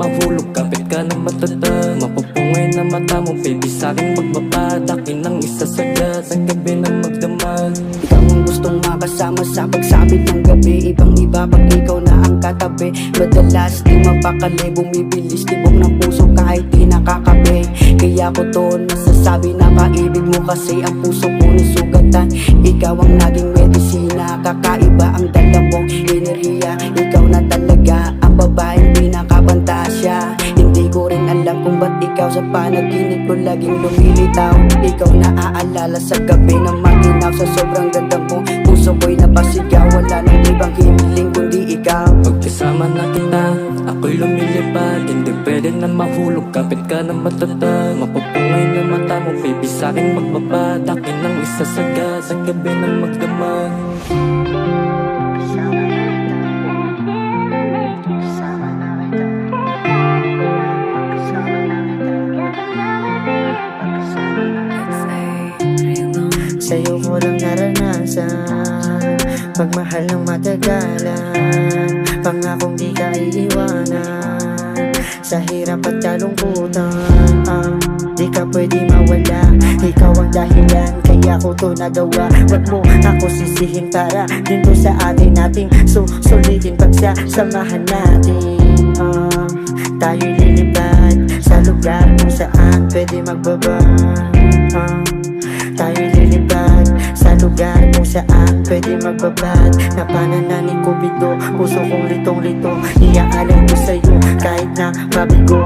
mahulog, kapit ka na matatag. Mapupungay na mata mo, baby, sa'kin magbabadak. Inang isasagad sa gabi na magdamag. Ikaw ang gustong makasama sa pagsabit ng gabi. Ibang iba pag ikaw na ang katabi. Madalas di mapakali, bumibilis tibok ng puso kahit di nakakape. Kaya ko to nasasabi na kaibig mo, kasi ang puso ko nasugatan. Ikaw ang naging medisina, kakaiba ang dala mong enerhiya. Ikaw na talaga ang babaeng pinakapantasya. Hindi ko rin alam kung ba't ikaw sa panaginip ko laging lumilitaw. Ikaw na aalala sa gabi na maginaw. Sa sobrang ganda mo, puso ko'y napasigaw. Wala nang ibang himiling kundi ikaw. Pagkasama na kita, ako'y lumilipad. Hindi pwede na mahulog, kapit ka na matatag. Mapupungay na mata mo, baby, sa'kin magbabadak. Inang isasagad sa gabi na magdamag. Sa'yo ko lang naranasan pagmahal ng matagalan. Pangakong di ka iiwanan sa hirap at kalungkutan. Di ka pwede mawala, ikaw ang dahilan kaya ko to nagawa. Wag mo ako sisihin para din to sa atin nating susulitin pagsasamahan natin. Tayo'y lilipad sa lugar kung saan pwede magbaba. Tayo'y lilipad sa lugar kung saan pwede magbabad. Napananan ni Cupido, puso kong litong-lito. Iaalay ko sa'yo kahit na mabigo.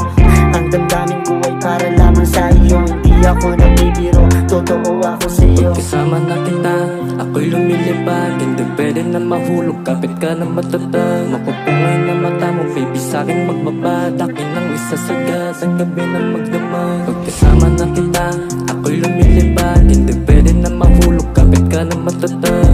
Ang damdamin ko ay para lamang sa iyo. Hindi ako nagbibiro, totoo ako sa'yo. Pagkasama na kita, ako'y lumilipad. Hindi pwede na mahulog, kapit ka na matatag. Mapupungay na mata mo, baby, sa'kin magbabadak. Inang isasagad sa gabi na magdamag. Pagkasama na kita, ako'y lumilipad. Hindi pwede na mahulog, kapit ka na matatag.